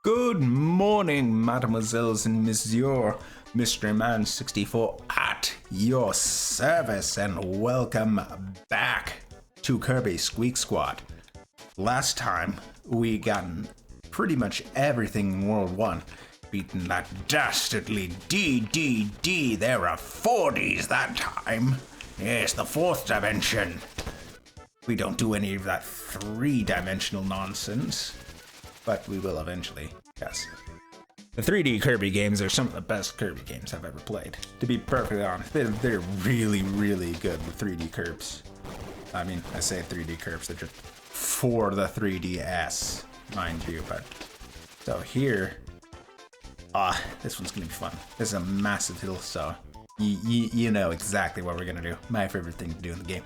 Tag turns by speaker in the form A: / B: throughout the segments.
A: Good morning, mademoiselles and messieurs. Mr. Man64 at your service, and welcome back to Kirby Squeak Squad. Last time, we gotten pretty much everything in World 1, beating that dastardly DDD. There were 40s that time. Yes, the fourth dimension. We don't do any of that three-dimensional nonsense, but we will eventually, yes. The 3D Kirby games are some of the best Kirby games I've ever played. To be perfectly honest, they're really, really good with 3D Kirbs. I mean, I say 3D Kirbs, they're just for the 3DS, mind you, but... So here... this one's gonna be fun. This is a massive hill, so... You know exactly what we're gonna do. My favorite thing to do in the game.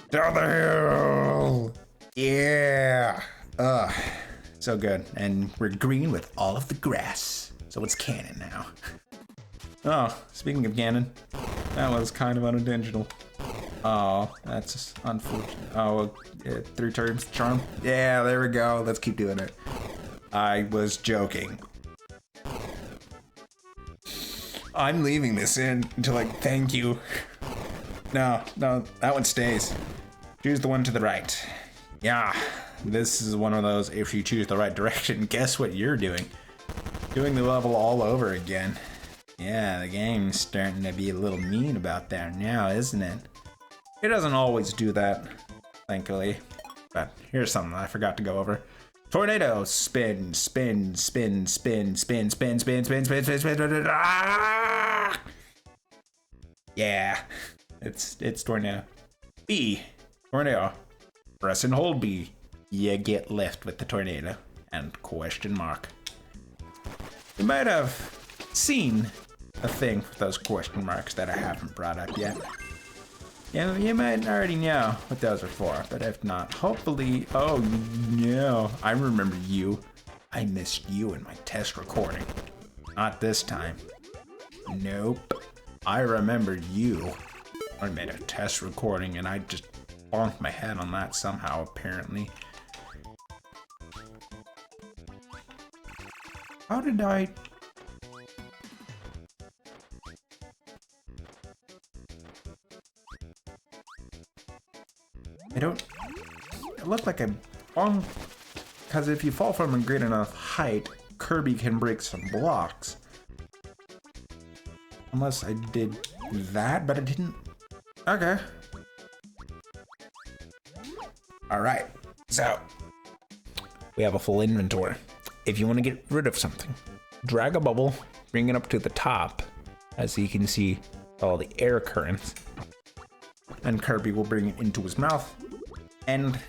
A: Down the hill! Yeah! So good. And we're green with all of the grass. So it's canon now. Oh, speaking of canon, that was kind of unintentional. Oh, that's unfortunate. Oh, yeah, 3 turns charm. Yeah, there we go. Let's keep doing it. I was joking. I'm leaving this in until I thank you. No, that one stays. Choose the one to the right. Yeah, this is one of those, if you choose the right direction, guess what you're doing? Doing the level all over again. Yeah, the game's starting to be a little mean about that now, isn't it? It doesn't always do that, thankfully. But here's something I forgot to go over. Tornado, spin, spin, spin, spin, spin, spin, spin, spin, spin, spin, spin, spin, ah! Yeah, it's tornado. B, tornado. Press and hold B. You get left with the tornado. And question mark. You might have seen a thing with those question marks that I haven't brought up yet. Yeah, you might already know what those are for, but if not, hopefully... Oh, no. I remember you. I missed you in my test recording. Not this time. Nope. I remember you. I made a test recording and I just bonked my head on that somehow, apparently. How did I... It looked like a bonk, because if you fall from a great enough height, Kirby can break some blocks. Unless I did that, but I didn't. Okay. Alright, so we have a full inventory. If you want to get rid of something, drag a bubble, bring it up to the top, as you can see all the air currents, and Kirby will bring it into his mouth and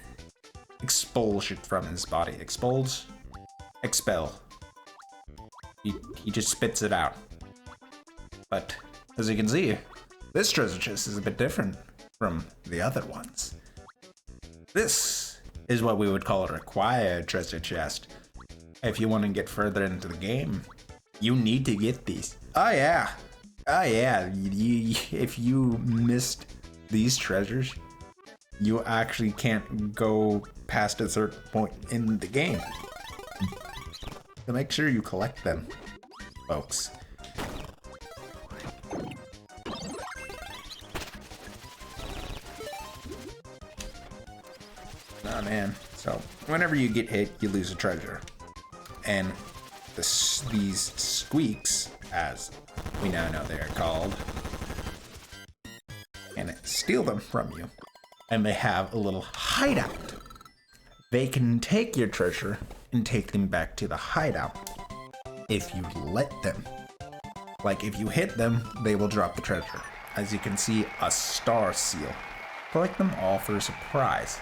A: expulse it from his body. Expulse? Expel. He just spits it out. But as you can see, this treasure chest is a bit different from the other ones. This is what we would call a required treasure chest. If you want to get further into the game, you need to get these. Oh yeah. If you missed these treasures, you actually can't go past a certain point in the game. So make sure you collect them, folks. Oh man, so whenever you get hit, you lose a treasure. And these squeaks, as we now know they are called, and steal them from you. And they have a little hideout. They can take your treasure and take them back to the hideout if you let them. Like if you hit them, they will drop the treasure. As you can see, a star seal. Collect them all for a surprise.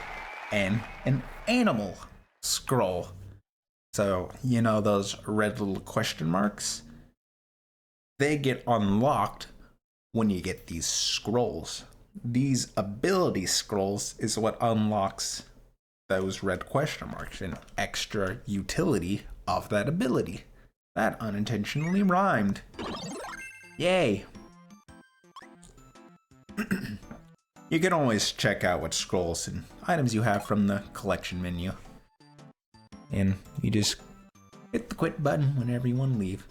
A: And an animal scroll. So, you know those red little question marks? They get unlocked when you get these scrolls. These ability scrolls is what unlocks those red question marks, an extra utility of that ability. That unintentionally rhymed. Yay. You can always check out what scrolls and items you have from the collection menu. And you just hit the quit button whenever you want to leave.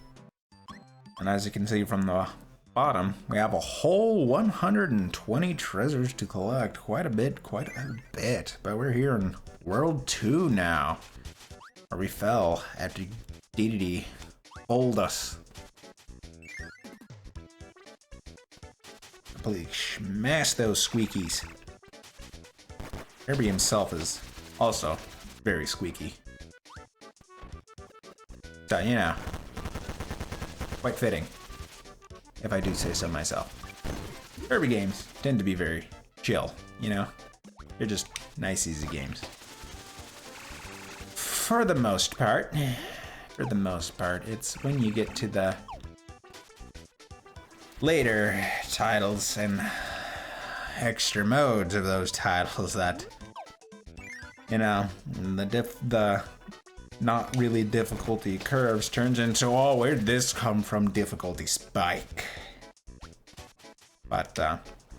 A: And as you can see from the bottom, we have a whole 120 treasures to collect. Quite a bit. But we're here in World 2 now, where we fell after DDD bowled us. Completely smash those squeakies. Kirby himself is also very squeaky. So, you know, quite fitting, if I do say so myself. Kirby games tend to be very chill, you know? They're just nice, easy games. For the most part, it's when you get to the later titles and extra modes of those titles that, you know, the not really difficulty curves turns into, oh, where'd this come from difficulty spike? But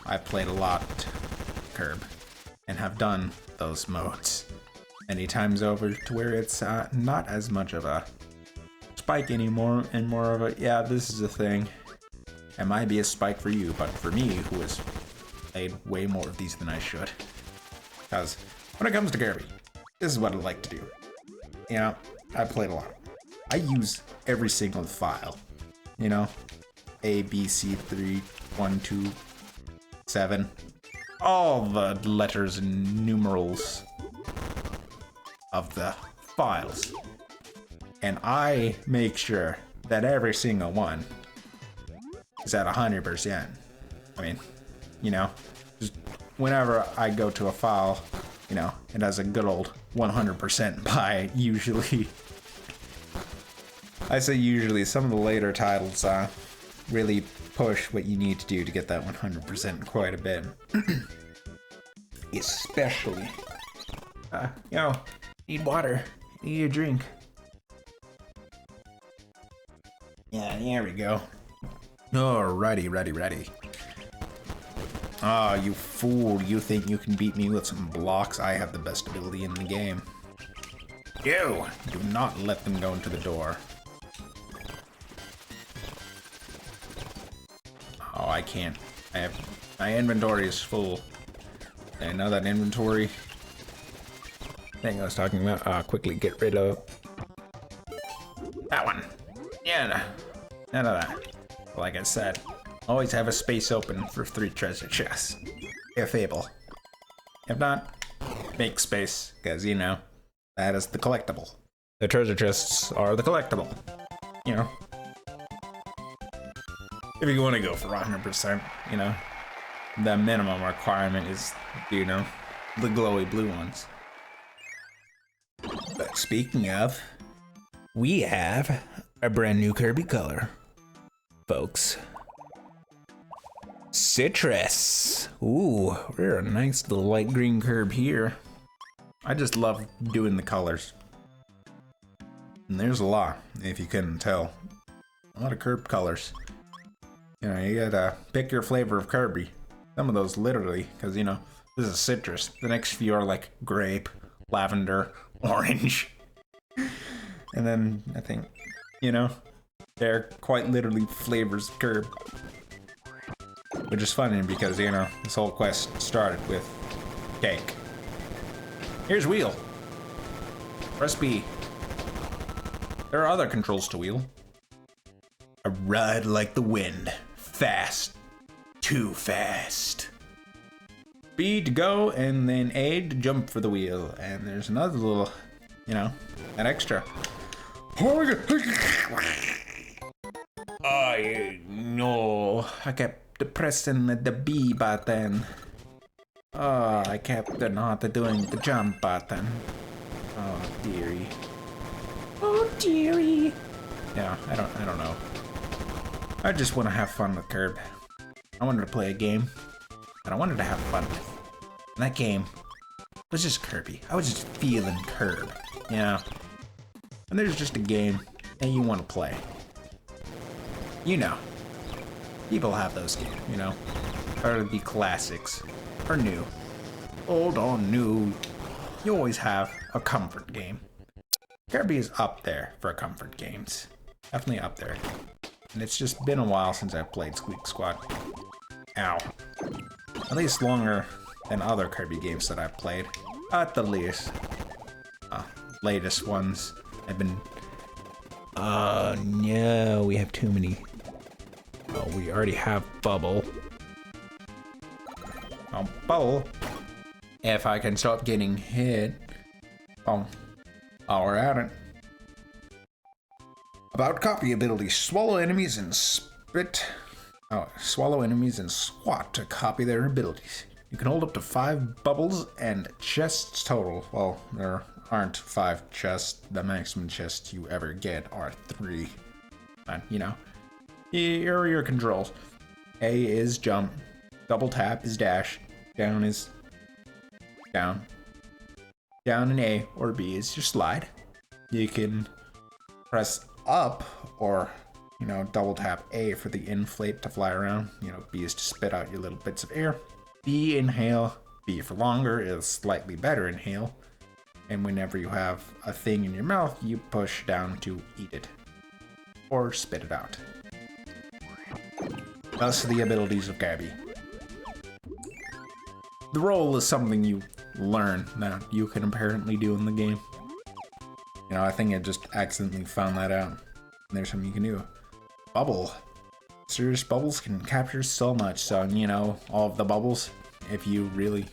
A: I've played a lot Kirby and have done those modes many times over to where it's not as much of a spike anymore and more of a, yeah, this is a thing. It might be a spike for you, but for me, who has played way more of these than I should. Because when it comes to Kirby, this is what I like to do. You know, I played a lot. I use every single file. You know, A, B, C, 3, 1, 2, 7. All the letters and numerals of the files. And I make sure that every single one is at 100%. I mean, you know, just whenever I go to a file, you know, it has a good old 100% by usually. I say usually, some of the later titles really push what you need to do to get that 100% quite a bit. Especially, you know, need water, need a drink. Yeah, there we go. Alrighty, ready. Ah, you fool, you think you can beat me with some blocks? I have the best ability in the game. You! Do not let them go into the door. Oh, I can't. My inventory is full. I know that inventory thing I was talking about. Quickly get rid of that one. Yeah, none of that. Like I said, always have a space open for 3 treasure chests, if able. If not, make space, because, you know, that is the collectible. The treasure chests are the collectible, you know. If you want to go for 100%, you know, the minimum requirement is, you know, the glowy blue ones. But speaking of, we have a brand new Kirby color, folks. Citrus. Ooh, we're a nice little light green Kirby here. I just love doing the colors. And there's a lot, if you couldn't tell. A lot of Kirby colors. You know, you gotta pick your flavor of Kirby. Some of those literally, because, you know, this is citrus. The next few are like grape, lavender, orange. And then I think, you know, they're quite literally flavors of Kirby. Which is funny because, you know, this whole quest started with cake. Here's wheel. Press B. There are other controls to wheel. A ride like the wind. Fast. Too fast. B to go, and then A to jump for the wheel. And there's another little, you know, an extra. No. I kept pressing the B button. Oh, I kept not doing the jump button. Oh, dearie. Oh, dearie. Yeah, I don't know. I just want to have fun with Kirby. I wanted to play a game, and I wanted to have fun with. And that game was just Kirby. I was just feeling Kirby, you know? And there's just a game that you want to play. You know. People have those games, you know? Or the classics. Or new. Old or new. You always have a comfort game. Kirby is up there for comfort games. Definitely up there. And it's just been a while since I've played Squeak Squad. Ow. At least longer than other Kirby games that I've played. At the least. Latest ones have been... no, we have too many. Oh, we already have Bubble. Oh, Bubble. If I can stop getting hit. Oh, we're at it. About copy abilities. Swallow enemies and spit. Swallow enemies and squat to copy their abilities. You can hold up to 5 bubbles and chests total. Well, there aren't 5 chests. The maximum chests you ever get are 3. And, you know, here are your controls. A is jump. Double tap is dash. Down is down. Down and A or B is your slide. You can press up or, you know, double tap A for the inflate to fly around. You know, B is to spit out your little bits of air. B, inhale. B for longer is slightly better inhale. And whenever you have a thing in your mouth, you push down to eat it. Or spit it out. Thus the abilities of Kirby. The roll is something you learn that you can apparently do in the game. You know, I think I just accidentally found that out. There's something you can do. Bubble. Serious bubbles can capture so much. So, you know, all of the bubbles, if you really...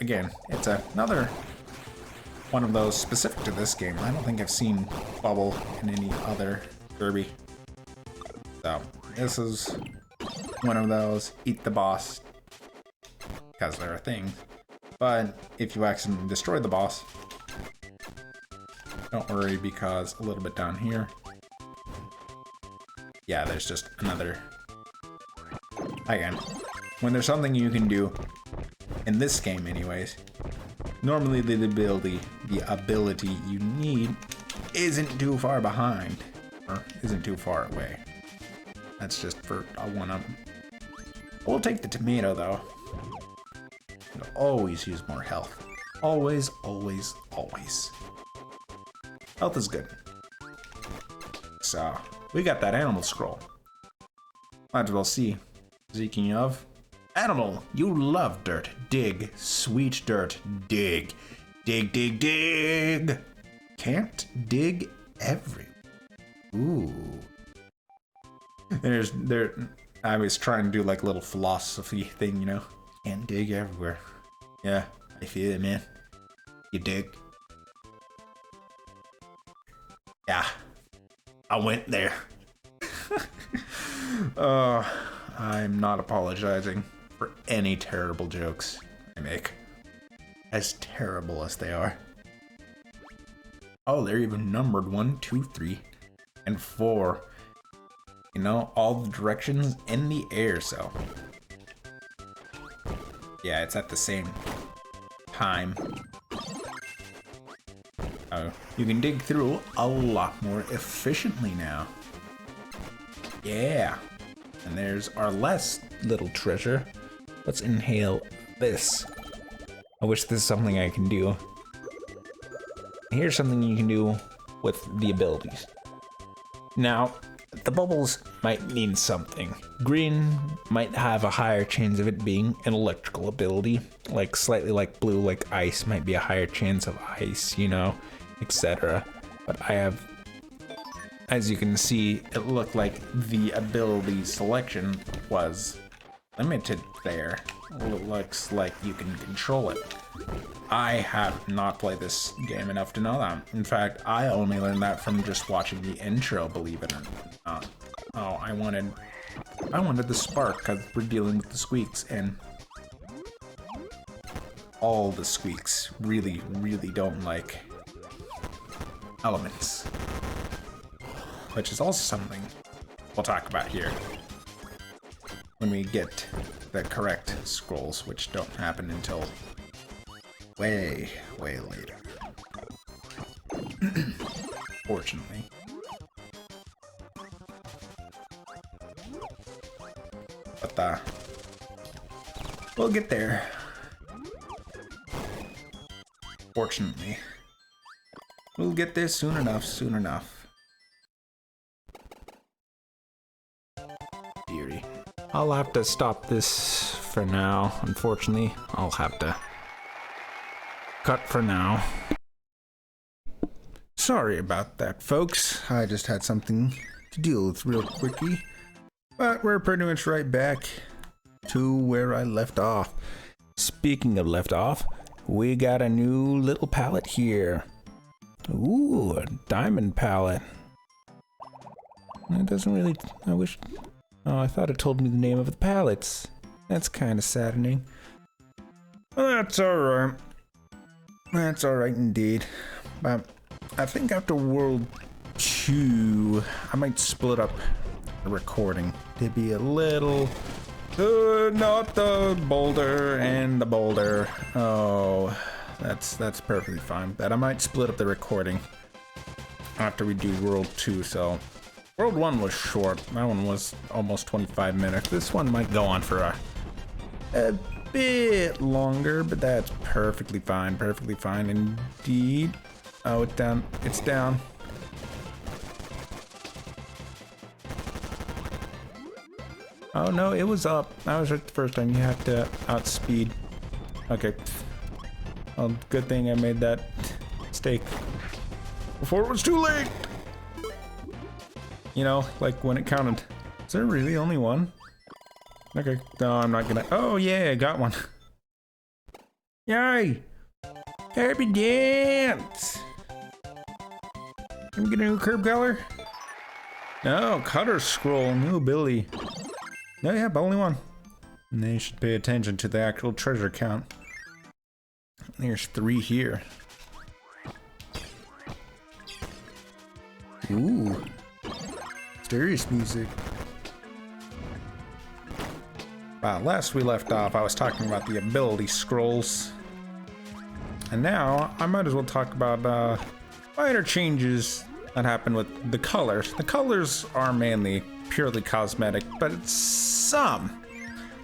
A: Again, it's another one of those specific to this game. I don't think I've seen Bubble in any other Kirby. So, this is one of those. Eat the boss. Because they're a thing. But if you accidentally destroy the boss, don't worry, because a little bit down here, yeah, there's just another. Again, when there's something you can do in this game anyways, normally the ability you need isn't too far behind or isn't too far away. That's just for a one-up. We'll take the tomato though. You'll always use more health. Always, always, always. Health is good. So, we got that animal scroll. Might as well see. Speaking of, animal, you love dirt. Dig, sweet dirt, dig. Dig, dig, dig. Can't dig every. Ooh. I was trying to do like a little philosophy thing, you know? Can't dig everywhere. Yeah, I feel it, man. You dig? Yeah, I went there. I'm not apologizing for any terrible jokes I make. As terrible as they are. Oh, they're even numbered 1, 2, 3, and 4. You know, all the directions in the air, so. Yeah, it's at the same time. Oh, you can dig through a lot more efficiently now. Yeah. And there's our last little treasure. Let's inhale this. I wish this is something I can do. Here's something you can do with the abilities. Now, the bubbles might mean something. Green might have a higher chance of it being an electrical ability. Like slightly like blue, like ice might be a higher chance of ice, you know, etc. But I have, as you can see, it looked like the ability selection was limited there. It looks like you can control it. I have not played this game enough to know that. In fact, I only learned that from just watching the intro, believe it or not. Oh, I wanted the spark because we're dealing with the squeaks, and all the squeaks really, really don't like elements. Which is also something we'll talk about here when we get the correct scrolls, which don't happen until way, way later. Fortunately. But we'll get there. Fortunately. We'll get there soon enough, soon enough. Dearie. I'll have to stop this for now, unfortunately. I'll have to cut for now. Sorry about that, folks. I just had something to deal with real quickly. But we're pretty much right back to where I left off. Speaking of left off, we got a new little palette here. Ooh, a diamond palette. It doesn't really, I wish, oh, I thought it told me the name of the palettes. That's kind of saddening. Well, that's alright. That's alright indeed. But I think after World 2, I might split up the recording to be a little, not the boulder and the boulder. Oh, that's perfectly fine. But I might split up the recording after we do World 2. So World 1 was short. That one was almost 25 minutes. This one might go on for a bit longer, but that's perfectly fine. Perfectly fine indeed. Oh, it's down. It's down. Oh no, it was up. I was right the first time. You have to outspeed. Okay. Well, good thing I made that mistake before it was too late. You know, like when it counted. Is there really only one? Okay. No, I'm not gonna. Oh yeah, I got one. Yay! Happy dance! Can we get a new curb color? No, cutter scroll, new ability. No, yeah, but only one. And then you should pay attention to the actual treasure count. There's 3 here. Ooh. Mysterious music. Wow, last we left off, I was talking about the ability scrolls. And now, I might as well talk about minor changes that happen with the colors. The colors are mainly purely cosmetic, but it's some,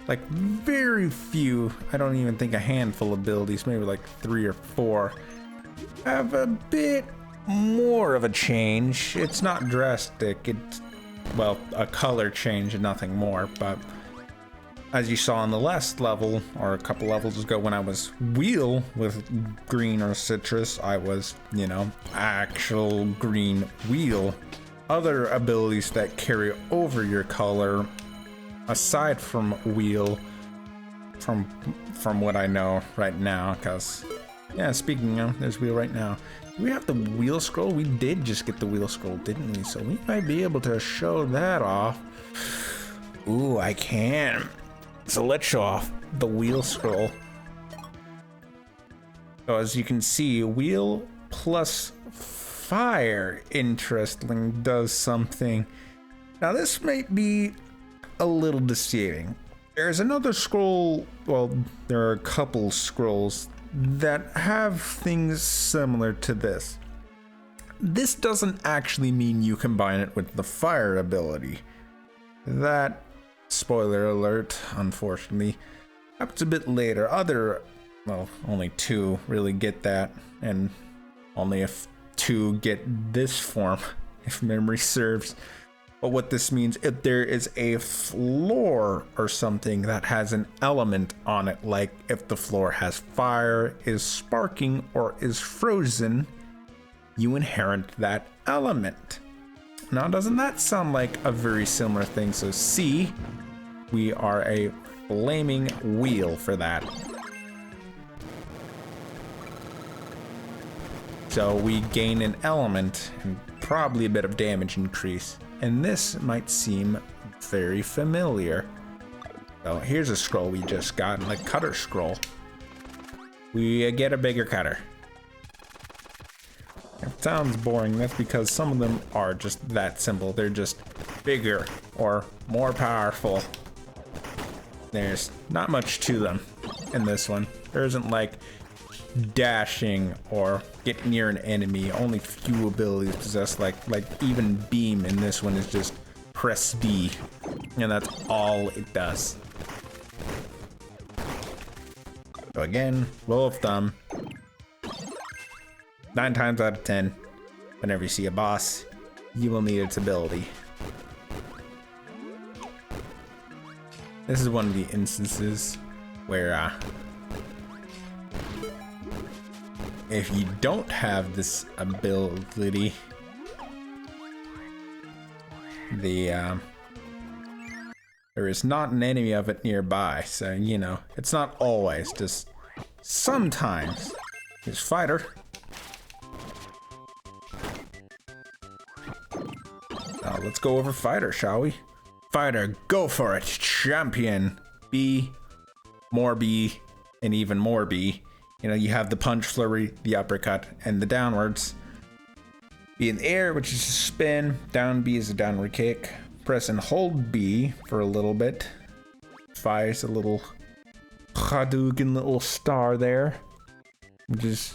A: like very few, I don't even think a handful of abilities, maybe like 3 or 4, have a bit more of a change. It's not drastic, it's, well, a color change and nothing more, but as you saw in the last level, or a couple levels ago when I was wheel with green or citrus, I was, you know, actual green wheel. Other abilities that carry over your color, aside from wheel, from what I know right now, because, yeah, speaking of, there's wheel right now. Do we have the wheel scroll? We did just get the wheel scroll, didn't we? So we might be able to show that off. Ooh, I can. So let's show off the wheel scroll. So as you can see, wheel plus fire, interestingly, does something. Now this might be a little deceiving. There's another scroll, well, there are a couple scrolls that have things similar to this. This doesn't actually mean you combine it with the fire ability. That, spoiler alert, unfortunately, happens a bit later. Well, only 2 really get that, and only if 2 get this form, if memory serves. But what this means, if there is a floor or something that has an element on it, like if the floor has fire, is sparking, or is frozen, you inherit that element. Now, doesn't that sound like a very similar thing? So see, we are a flaming wheel for that. So we gain an element and probably a bit of damage increase. And this might seem very familiar. So here's a scroll we just got, like cutter scroll. We get a bigger cutter. It sounds boring, that's because some of them are just that simple. They're just bigger or more powerful. There's not much to them in this one. There isn't like dashing or get near an enemy. Only few abilities possess like even beam in this one is just press B, and that's all it does. So again, rule of thumb, 9 times out of 10, whenever you see a boss, you will need its ability. This is one of the instances where if you don't have this ability, there is not an enemy of it nearby, so you know, it's not always, just sometimes. Here's fighter. Now let's go over fighter, shall we? Fighter, go for it, champion. B, more B, and even more B. You know, you have the punch, flurry, the uppercut, and the downwards. B in the air, which is a spin. Down B is a downward kick. Press and hold B for a little bit. Fires a little Hadouken little star there, which is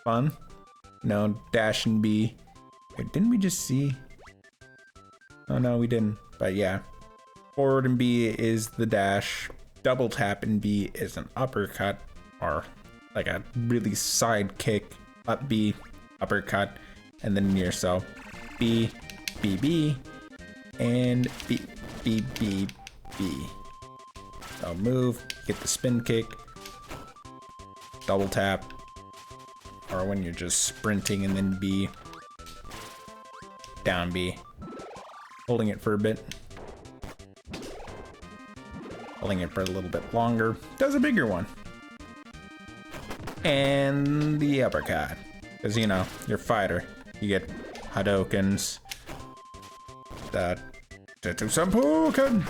A: fun. No, dash and B. Wait, didn't we just see? Oh no, we didn't. But yeah, forward and B is the dash. Double tap and B is an uppercut, or like a really side kick. Up B, uppercut, and then near so B, B, B, and B, B, B, B. So move, get the spin kick, double tap, or when you're just sprinting and then B, down B, holding it for a bit, holding it for a little bit longer, does a bigger one, and the uppercut, because you know, you're a fighter, you get Hadoukens, that Tetsusampuken!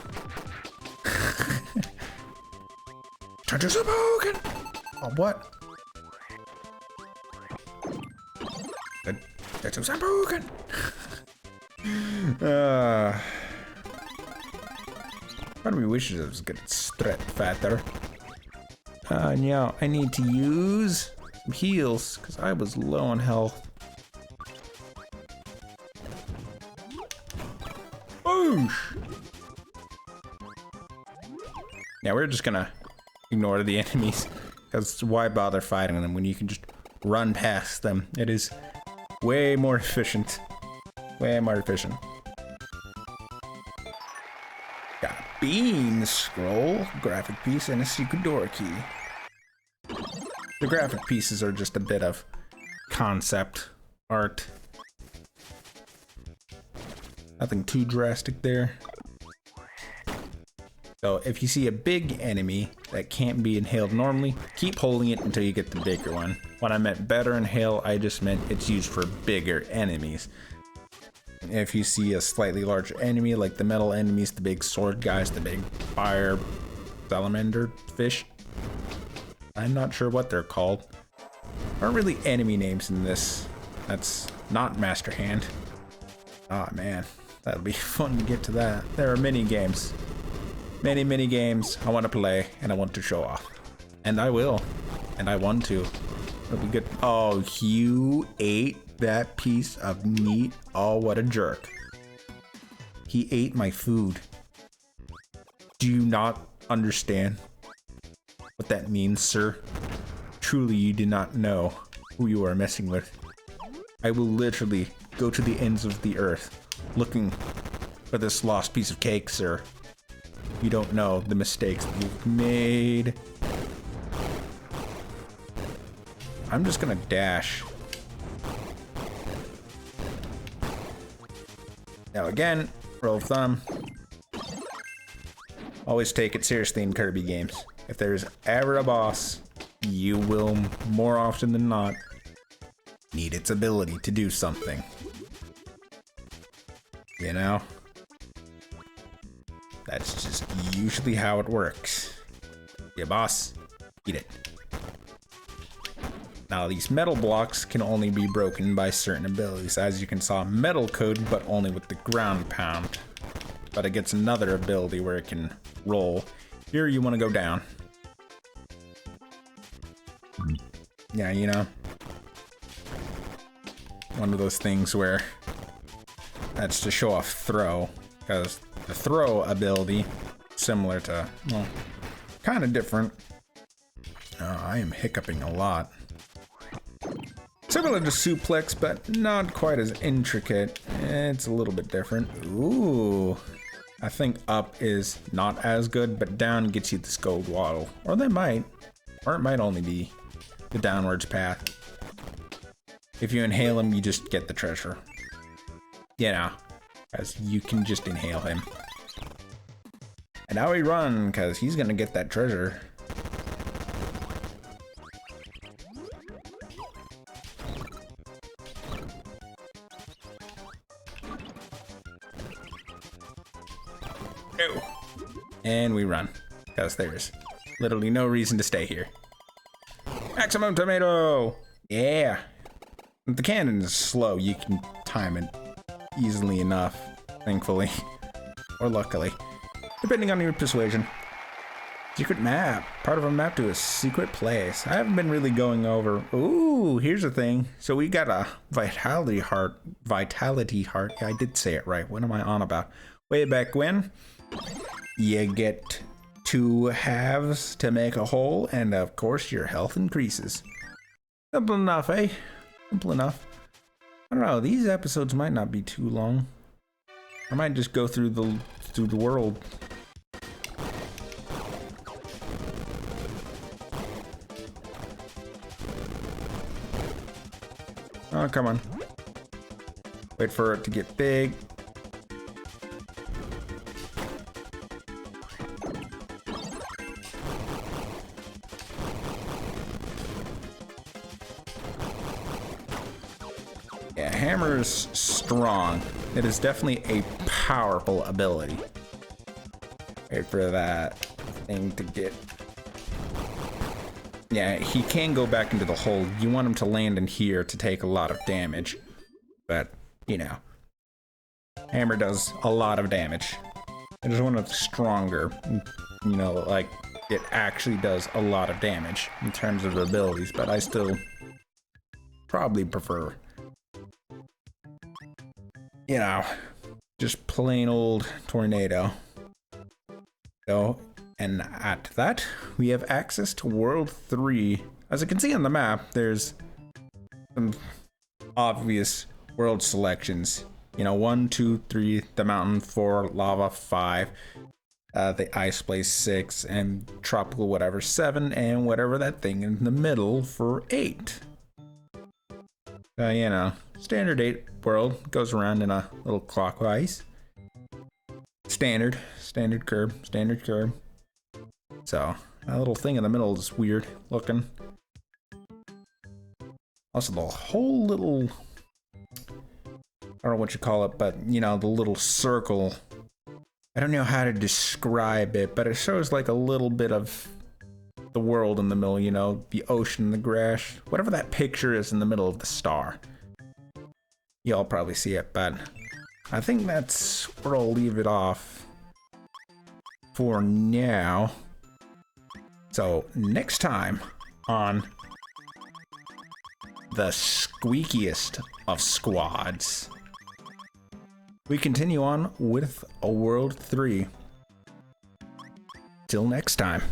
A: Tetsusampuken! Oh, what? Tetsusampuken! Part of me wishes I was good at Stret Fatter. Now I need to use some heals, because I was low on health. Boosh! Now we're just gonna ignore the enemies, because why bother fighting them when you can just run past them? It is way more efficient. Way more efficient. Got a beam scroll, graphic piece, and a secret door key. The graphic pieces are just a bit of concept art. Nothing too drastic there. So if you see a big enemy that can't be inhaled normally, keep holding it until you get the bigger one. When I meant better inhale, I just meant it's used for bigger enemies. If you see a slightly larger enemy, like the metal enemies, the big sword guys, the big fire salamander fish, I'm not sure what they're called. Aren't really enemy names in this. That's not Master Hand. Ah, man, that'll be fun to get to that. There are mini games. Many games I want to play and I want to show off. And I will. And I want to. It'll be good. Oh, you ate that piece of meat. Oh, what a jerk. He ate my food. Do you not understand what that means, sir? Truly, you do not know who you are messing with. I will literally go to the ends of the earth looking for this lost piece of cake, sir. You don't know the mistakes that you've made. I'm just gonna dash. Now again, rule of thumb. Always take it seriously in Kirby games. If there's ever a boss, you will, more often than not, need its ability to do something. You know? That's just usually how it works. Yeah, boss, eat it. Now these metal blocks can only be broken by certain abilities. As you can saw, metal could, but only with the ground pound. But it gets another ability where it can roll. Here you want to go down. Yeah, you know. One of those things where that's to show off throw. Because the throw ability, similar to, well, kind of different. I am hiccuping a lot. Similar to suplex, but not quite as intricate. It's a little bit different. Ooh. I think up is not as good, but down gets you this gold waddle. Or they might. Or it might only be the downwards path. If you inhale him, you just get the treasure. You know, as you can just inhale him. And now we run, because he's going to get that treasure. And we run, because there's literally no reason to stay here. Maximum tomato! Yeah! If the cannon is slow, you can time it easily enough, thankfully. Or luckily. Depending on your persuasion. Secret map. Part of a map to a secret place. I haven't been really going over... Ooh, here's the thing. So we got a vitality heart. Vitality heart. Yeah, I did say it right. What am I on about? Way back when... You get 2 halves to make a whole, and of course your health increases. Simple enough, eh? Simple enough. I don't know, these episodes might not be too long. I might just go through the world. Oh, come on. Wait for it to get big. Yeah, hammer is strong. It is definitely a powerful ability. Wait for that thing to get... Yeah, he can go back into the hole. You want him to land in here to take a lot of damage. But, you know. Hammer does a lot of damage. It is one of the stronger. You know, like, it actually does a lot of damage in terms of abilities. But I still probably prefer... You know, just plain old tornado. So, and at that, we have access to World 3. As you can see on the map, there's some obvious world selections. You know, 1, 2, 3, the mountain, 4, lava, 5, the ice place, 6, and tropical whatever, 7, and whatever that thing in the middle for 8. You know, standard 8 world goes around in a little clockwise. Standard curve. So, that little thing in the middle is weird looking. Also, the whole little, I don't know what you call it, but you know, the little circle. I don't know how to describe it, but it shows like a little bit of the world in the middle, you know, the ocean, the grass, whatever that picture is in the middle of the star. Y'all probably see it, but I think that's where I'll leave it off for now. So next time on the squeakiest of squads, we continue on with a World 3. Till next time.